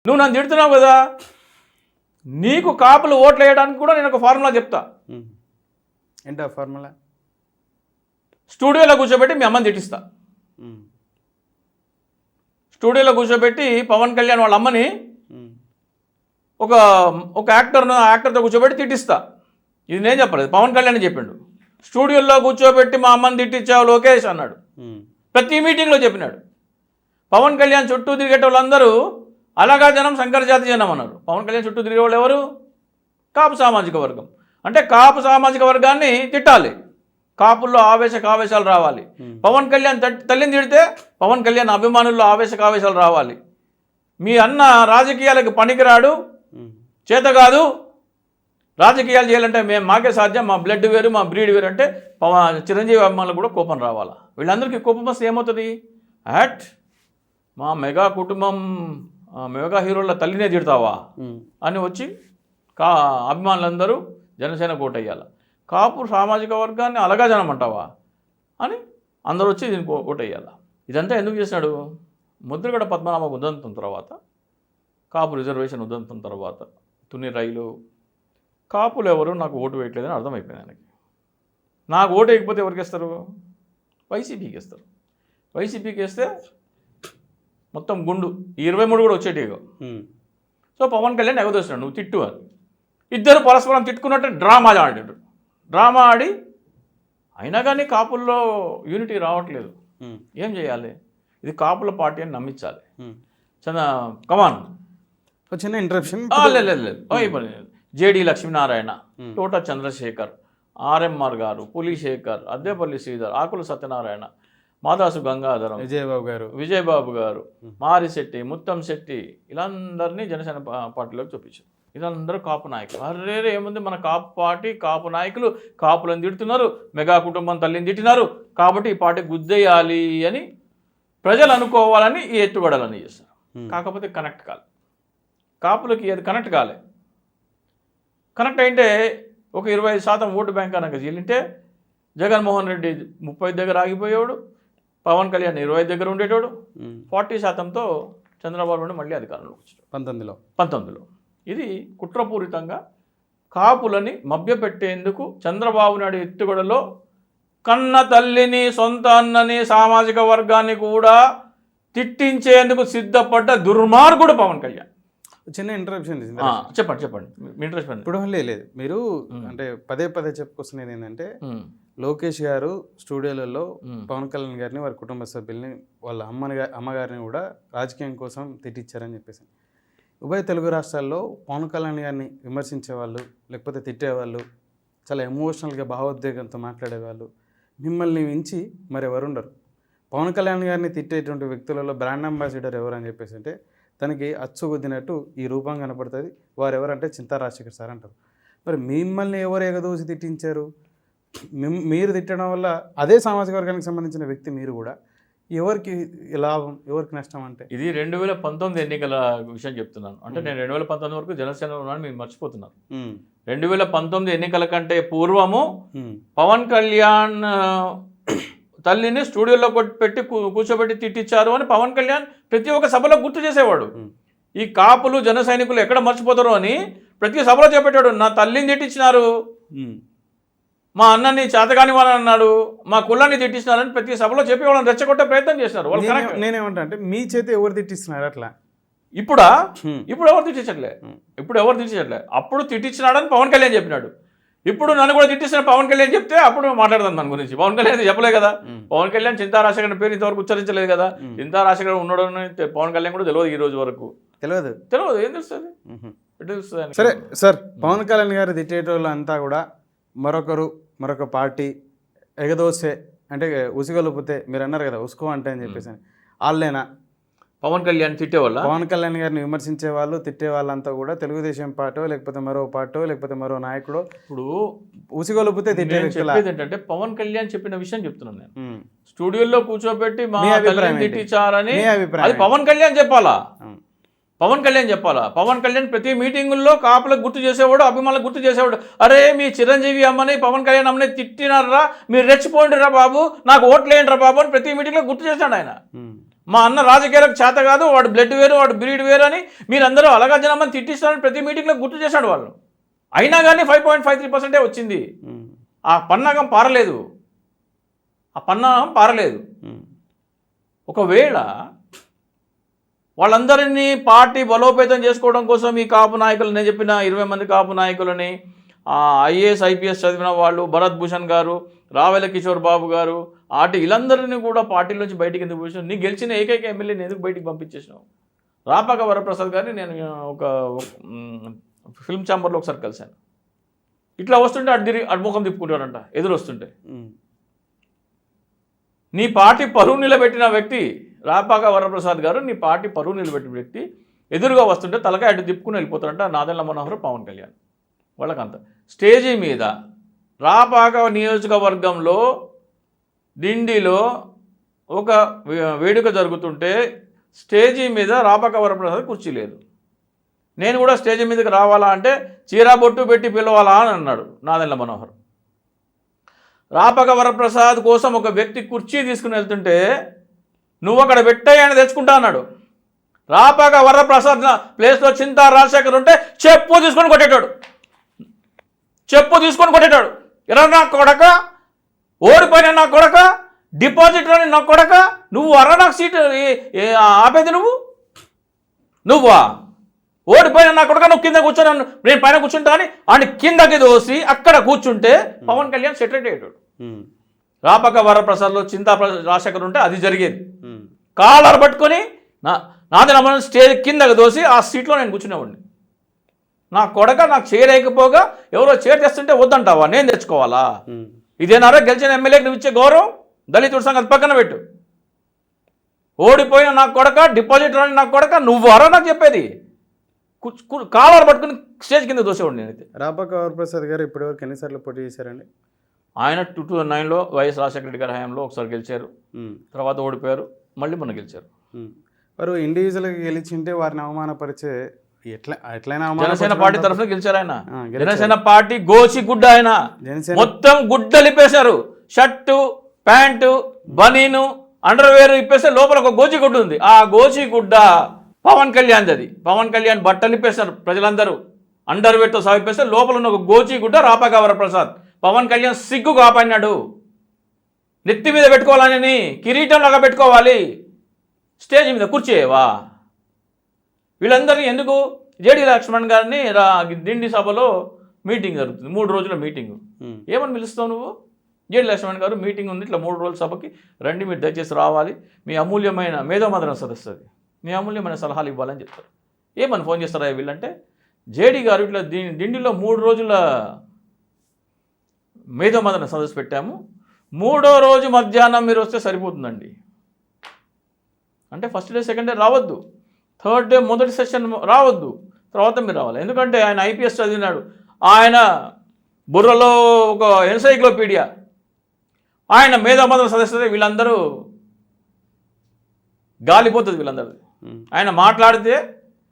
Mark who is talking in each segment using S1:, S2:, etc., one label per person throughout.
S1: నువ్వు నన్ను తిడుతున్నావు కదా, నీకు కాపులు ఓట్లు వేయడానికి కూడా నేను ఒక ఫార్ములా చెప్తా.
S2: ఏంటో ఫార్ములా?
S1: స్టూడియోలో కూర్చోబెట్టి మీ అమ్మని తిట్టిస్తా. స్టూడియోలో కూర్చోబెట్టి పవన్ కళ్యాణ్ వాళ్ళ అమ్మని ఒక యాక్టర్తో కూర్చోబెట్టి తిట్టిస్తా. ఇది నేను చెప్పలేదు, పవన్ కళ్యాణ్ చెప్పిండు. స్టూడియోలో కూర్చోబెట్టి మా అమ్మని తిట్టించావు లోకేష్ అన్నాడు. ప్రతి మీటింగ్లో చెప్పినాడు. పవన్ కళ్యాణ్ చుట్టూ తిరిగేట వాళ్ళందరూ అలాగా జనం శంకర జాతి జనం అన్నారు. పవన్ కళ్యాణ్ చుట్టూ తిరిగే వాళ్ళు ఎవరు? కాపు సామాజిక వర్గం. అంటే కాపు సామాజిక వర్గాన్ని తిట్టాలి, కాపుల్లో కావేశాలు రావాలి. పవన్ కళ్యాణ్ తల్లిని తిడితే పవన్ కళ్యాణ్ అభిమానుల్లో కావేశాలు రావాలి. మీ అన్న రాజకీయాలకు పనికిరాడు, చేత కాదు, రాజకీయాలు చేయాలంటే మాకే సాధ్యం, మా బ్లడ్ వేరు, మా బ్రీడ్ వేరు అంటే చిరంజీవి అభిమానులు కూడా కోపం రావాలా. వీళ్ళందరికీ కోపం వస్తే ఏమవుతుంది? మా మెగా కుటుంబం మెగా హీరోల తల్లినే తిడతావా అని వచ్చి అభిమానులందరూ జనసేన ఓటేయాలి. కాపు సామాజిక వర్గాన్ని అలగా జనమంటావా అని అందరూ వచ్చి దీనికి ఓటేయాలి. ఇదంతా ఎందుకు చేశాడు? ముద్రగడ పద్మనాభ ఉదంతం తర్వాత, కాపు రిజర్వేషన్ ఉదంతం తర్వాత, తుని రైలు, కాపులు ఎవరు నాకు ఓటు వేయట్లేదని అర్థమైపోయింది ఆయనకి. నాకు ఓటు వేయకపోతే ఎవరికి ఇస్తారు? వైసీపీకి ఇస్తారు. వైసీపీకి వేస్తే మొత్తం గుండు 23 కూడా వచ్చేటిగా. సో పవన్ కళ్యాణ్ ఎగదోస్తున్నాడు, నువ్వు తిట్టు అని. ఇద్దరు పరస్పరం తిట్టుకున్నట్టు డ్రామా ఆడి అయినా కానీ కాపుల్లో యూనిటీ రావట్లేదు. ఏం చేయాలి? ఇది కాపుల పార్టీ అని నమ్మించాలి. కమాన్
S2: చిన్న ఇంటరప్షన్.
S1: లేదు, జేడి లక్ష్మీనారాయణ, తోట చంద్రశేఖర్, ఆర్ఎంఆర్ గారు, పులిశేఖర్, అద్దేపల్లి శ్రీధర్, ఆకుల సత్యనారాయణ, మాదాసు గంగాధరం, విజయబాబు గారు, మారిశెట్టి, ముత్తం శెట్టి, ఇలాందరినీ జనసేన పార్టీలోకి చూపించారు. ఇదందరూ కాపు నాయకులు. అరే ఏముంది, మన కాపు పార్టీ, కాపు నాయకులు కాపులను తిడుతున్నారు, మెగా కుటుంబం తల్లిని తిట్టినారు కాబట్టి ఈ పార్టీ గుద్దేయాలి అని ప్రజలు అనుకోవాలని ఈ ఎత్తుగడలని చేస్తారు. కాకపోతే కనెక్ట్ కాలే, కాపులకి అది కనెక్ట్ కాలే. కనెక్ట్ అయితే ఒక 25% ఓటు బ్యాంక్ కనుక చీలింటే జగన్మోహన్ రెడ్డి 30 దగ్గర ఆగిపోయేవాడు, పవన్ కళ్యాణ్ 20 దగ్గర ఉండేటోడు, 40%తో చంద్రబాబు నాయుడు మళ్ళీ అధికారంలోకి వచ్చాడు 19లో. ఇది కుట్రపూరితంగా కాపులని మభ్యపెట్టేందుకు చంద్రబాబు నాయుడు ఎత్తుగడలో కన్న తల్లిని, సొంత అన్నని, సామాజిక వర్గాన్ని కూడా తిట్టించేందుకు సిద్ధపడ్డ దుర్మార్గుడు పవన్ కళ్యాణ్.
S2: చిన్న ఇంటరప్షన్.
S1: చెప్పండి మీ ఇంట్రెస్ట్.
S2: ఇప్పుడు లేదు, మీరు అంటే పదే చెప్పుకొస్తున్నది ఏంటంటే, లోకేష్ గారు స్టూడియోలలో పవన్ కళ్యాణ్ గారిని, వారి కుటుంబ సభ్యుల్ని, వాళ్ళ అమ్మగారిని కూడా రాజకీయం కోసం తిట్టించారని చెప్పేసి. ఉభయ తెలుగు రాష్ట్రాల్లో పవన్ కళ్యాణ్ గారిని విమర్శించేవాళ్ళు, లేకపోతే తిట్టేవాళ్ళు, చాలా ఎమోషనల్గా భావోద్వేగంతో మాట్లాడేవాళ్ళు మిమ్మల్ని మించి మరెవరు ఉండరు. పవన్ కళ్యాణ్ గారిని తిట్టేటువంటి వ్యక్తులలో బ్రాండ్ అంబాసిడర్ ఎవరు అని చెప్పేసి అంటే, తనకి అచ్చుగుద్దినట్టు ఈ రూపం కనపడుతుంది. వారు ఎవరంటే చింతా రాజశేఖర్ సార్ అంటారు. మరి మిమ్మల్ని ఎవరు ఎగదోసి తిట్టించారు? మీరు తిట్టడం వల్ల అదే సామాజిక వర్గానికి సంబంధించిన వ్యక్తి మీరు కూడా, ఎవరికి లాభం, ఎవరికి నష్టం? అంటే
S1: ఇది 2019 ఎన్నికల విషయం చెప్తున్నాను. అంటే నేను 2019 వరకు జనసేనలో ఉన్నాను, మీరు మర్చిపోతున్నారు. 2019 ఎన్నికల కంటే పూర్వము పవన్ కళ్యాణ్ తల్లిని స్టూడియోలో పెట్టి కూర్చోబెట్టి తిట్టించారు అని పవన్ కళ్యాణ్ ప్రతి ఒక్క సభలో గుర్తు చేసేవాడు. ఈ కాపులు జన సైనికులు ఎక్కడ మర్చిపోతారో అని ప్రతి సభలో చెప్పేటాడు. నా తల్లిని తిట్టించినారు, మా అన్నని చేతగాని వాళ్ళని అన్నాడు, మా కులాన్ని తిట్టించినారని ప్రతి సభలో చెప్పి వాళ్ళని రెచ్చగొట్టే ప్రయత్నం చేస్తున్నారు. వాళ్ళు
S2: నేనేమంటా అంటే, మీ చేత ఎవరు తిట్టిస్తున్నారు అట్లా?
S1: ఇప్పుడు ఎవరు తిట్టించట్లే. అప్పుడు తిట్టించినాడని పవన్ కళ్యాణ్ చెప్పినాడు. ఇప్పుడు నన్ను కూడా తిట్టిస్తున్న పవన్ కళ్యాణ్ చెప్తే అప్పుడు మాట్లాడదాం దాని గురించి. పవన్ కళ్యాణ్ చెప్పలే కదా. పవన్ కళ్యాణ్ చింతా రాజశేఖర్ పేరు ఇంతవరకు ఉచ్చరించలేదు కదా. చింతా రాజశేఖర్ ఉన్నాడు పవన్ కళ్యాణ్ కూడా తెలియదు, ఈ రోజు వరకు తెలియదు. ఏం తెలుస్తుంది?
S2: సరే సార్, పవన్ కళ్యాణ్ గారు తిట్టేటోళ్ళు అంతా కూడా మరొక పార్టీ ఎగదోసే అంటే ఉసుగొలుపుతే, మీరు అన్నారు కదా ఉసుకో అంటే అని చెప్పేసి, వాళ్ళేనా
S1: పవన్ కళ్యాణ్ తిట్టేవాళ్ళ?
S2: పవన్ కళ్యాణ్ గారిని విమర్శించే వాళ్ళు, తిట్టే వాళ్ళంతా కూడా తెలుగుదేశం పార్టీ, లేకపోతే మరో పార్టీ, లేకపోతే మరో నాయకుడు ఇప్పుడు ఉసిగొలుపుతే
S1: తిట్టేది ఏంటంటే, పవన్ కళ్యాణ్ చెప్పిన విషయం చెప్తున్నాను నేను. స్టూడియోలో కూర్చోబెట్టి మా తల్లిని తిట్టించారని అది పవన్ కళ్యాణ్ చెప్పాలా? పవన్ కళ్యాణ్ ప్రతి మీటింగుల్లో కాపులకు గుర్తు చేసేవాడు, అభిమానులకు గుర్తు చేసేవాడు. అరే మీ చిరంజీవి అమ్మని, పవన్ కళ్యాణ్ అమ్మని తిట్టినారా, మీరు రెచ్చిపోండిరా బాబు, నాకు ఓట్లేయండిరా బాబు అని ప్రతి మీటింగ్లో గుర్తు చేశాడు ఆయన. మా అన్న రాజకీయాలకు చేత కాదు, వాడు బ్లడ్ వేరు, వాడు బ్రీడ్ వేరు అని మీరందరూ అలగజనమని తిట్టిస్తారని ప్రతి మీటింగ్లో గుర్తు చేశాడు వాళ్ళు. అయినా కానీ 5.53% వచ్చింది. ఆ పన్నాగం పారలేదు, ఆ పన్నాగం పారలేదు. ఒకవేళ వాళ్ళందరినీ పార్టీ బలోపేతం చేసుకోవడం కోసం ఈ కాపు నాయకులు, నేను చెప్పిన 20 మంది కాపు నాయకులని, ఐఏఎస్ ఐపీఎస్ చదివిన వాళ్ళు, భరత్ భూషణ్ గారు, రావెల కిషోర్ బాబు గారు, వీళ్ళందరినీ కూడా పార్టీ నుంచి బయటికి ఎందుకు పంపించావు? నీ గెలిచిన ఏకైక ఎమ్మెల్యేని ఎందుకు బయటికి పంపించేసినావు? రాపాక వరప్రసాద్ గారిని నేను ఒక ఫిల్మ్ ఛాంబర్లో ఒకసారి కలిశాను. ఇట్లా వస్తుంటే అటు ముఖం తిప్పుకుంటారంట ఎదురు వస్తుంటే. నీ పార్టీ పరువు నిలబెట్టిన వ్యక్తి రాపాక వరప్రసాద్ గారు, నీ పార్టీ పరువు నిలబెట్టిన వ్యక్తి ఎదురుగా వస్తుంటే తలకాయ అటు తిప్పుకుని వెళ్ళిపోతారంట నాదెండ్ల మనోహర్, పవన్ కళ్యాణ్. వాళ్ళకంత స్టేజీ మీద రాపాక నియోజకవర్గంలో డిండిలో ఒక వేడుక జరుగుతుంటే స్టేజీ మీద రాపాక వరప్రసాద్ కుర్చీ లేదు. నేను కూడా స్టేజీ మీదకి రావాలా అంటే చీరా బొట్టు పెట్టి పిలవాలా అని అన్నాడు నాదెండ్ల మనోహర్. రాపాక వరప్రసాద్ కోసం ఒక వ్యక్తి కుర్చీ తీసుకుని వెళ్తుంటే నువ్వు అక్కడ పెట్టాయని తెచ్చుకుంటా అన్నాడు. రాపాక వరప్రసాద్ ప్లేస్లో చింతా రాజశేఖర్ ఉంటే చెప్పు తీసుకొని కొట్టేటాడు, చెప్పు తీసుకొని కొట్టేటాడు. ఎరా నా కొడక, ఓడిపోయిన నా కొడక, డిపాజిట్ అని నా కొడక, నువ్వు నాకు సీటు ఆపేది నువ్వా? ఓడిపోయిన నా కొడక, నువ్వు కింద కూర్చొని నేను పైన కూర్చుంటా అని ఆయన కిందకి దోసి అక్కడ కూర్చుంటే పవన్ కళ్యాణ్ సెటిల్ అయ్యాడు. రాపాక వరప్రసాద్లో చింతా రాజశేఖర్ ఉంటే అది జరిగేది. కాలర్ పట్టుకొని నాదెండ్ల స్టేజ్ కిందకి దోసి ఆ సీట్లో నేను కూర్చునేవాడిని. నా కొడక, నాకు చేయలేకపోగా ఎవరో చైర్ తెస్తుంటే వద్దంటావా? నేను తెచ్చుకోవాలా? ఇదేనారా గెలిచిన ఎమ్మెల్యేకి నువ్వు ఇచ్చే గౌరవం? దళితుడి సంగతి పక్కన పెట్టు. ఓడిపోయిన నా కొడక, డిపాజిట్ రాని నా కొడక, నువ్వారా నాకు చెప్పేది? కాలర్ పట్టుకుని స్టేజ్ కింద దోసేవాడు నేనైతే.
S2: రాపాక వరప్రసాద్ గారు ఇప్పటివరకు ఎన్నిసార్లు పోటీ చేశారండి?
S1: ఆయన 2009లో వైఎస్ రాజశేఖర రెడ్డి గారి హయాంలో ఒకసారి గెలిచారు, తర్వాత ఓడిపోయారు, మళ్ళీ మొన్న గెలిచారు.
S2: వారు ఇండివిజువల్గా గెలిచింటే వారిని అవమానపరిచే ఎట్లయినా
S1: జనసేన పార్టీ తరఫున గెలిచారు ఆయన. జనసేన పార్టీ గోచి గుడ్డ, ఆయన మొత్తం గుడ్డలు ఇప్పేశారు. షర్టు, ప్యాంటు, బనీను, అండర్వేర్ ఇప్పేస్తే లోపల ఒక గోచి గుడ్డ ఉంది. ఆ గోచి గుడ్డ పవన్ కళ్యాణ్. అది పవన్ కళ్యాణ్ బట్టలు ఇప్పేశారు ప్రజలందరూ, అండర్వేర్తో సహా ఇప్పేస్తే లోపల ఉన్న ఒక గోచి గుడ్డ రాపాక వరప్రసాద్. పవన్ కళ్యాణ్ సిగ్గు కాపాడినాడు. నెత్తి మీద పెట్టుకోవాలని, కిరీటంలాగా పెట్టుకోవాలి, స్టేజ్ మీద కూర్చేవా? వీళ్ళందరినీ ఎందుకు? జేడీ లక్ష్మణ్ గారిని దిండి సభలో మీటింగ్ జరుగుతుంది, 3 రోజుల మీటింగు. ఏమని పిలుస్తావు నువ్వు? జేడీ లక్ష్మణ్ గారు మీటింగ్ ఉంది, ఇట్లా 3 రోజుల సభకి రండి, మీరు దయచేసి రావాలి, మీ అమూల్యమైన మేధోమథనం సదస్సు అది, మీ అమూల్యమైన సలహాలు ఇవ్వాలని చెప్తారు. ఏమని ఫోన్ చేస్తారా వీళ్ళంటే, జేడీ గారు ఇట్లా దిండిలో 3 రోజుల మేధోమథన సదస్సు పెట్టాము, 3వ రోజు మధ్యాహ్నం మీరు వస్తే సరిపోతుందండి అంటే ఫస్ట్ డే సెకండ్ డే రావద్దు, థర్డ్ డే మొదటి సెషన్ రావద్దు, తర్వాత మీరు రావాలి. ఎందుకంటే ఆయన ఐపీఎస్ చదివినాడు, ఆయన బుర్రలో ఒక ఎన్సైక్లోపీడియా, ఆయన మేధోమథన సదస్సు వీళ్ళందరూ గాలిపోతుంది వీళ్ళందరూ. ఆయన మాట్లాడితే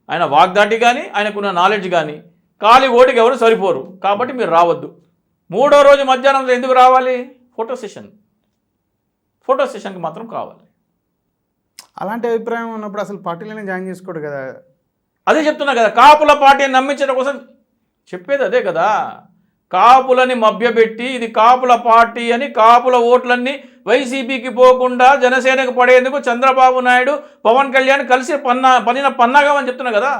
S1: ఆయన వాగ్దాటి కానీ ఆయనకున్న నాలెడ్జ్ కానీ ఖాళీ ఓటికి ఎవరు సరిపోరు, కాబట్టి మీరు రావద్దు. 3వ రోజు మధ్యాహ్నంలో ఎందుకు రావాలి? ఫోటో సెషన్కి మాత్రం కావాలి.
S2: అలాంటి అభిప్రాయం ఉన్నప్పుడు అసలు పార్టీలోనే జాయిన్ చేసుకోడు కదా.
S1: అదే చెప్తున్నా కదా, కాపుల పార్టీని నమ్మించడం కోసం చెప్పేది అదే కదా. కాపులని మభ్యపెట్టి ఇది కాపుల పార్టీ అని కాపుల ఓట్లన్నీ వైసీపీకి పోకుండా జనసేనకు పడేందుకు చంద్రబాబు నాయుడు, పవన్ కళ్యాణ్ కలిసి పన్నిన పన్నాగం అని చెప్తున్నా కదా.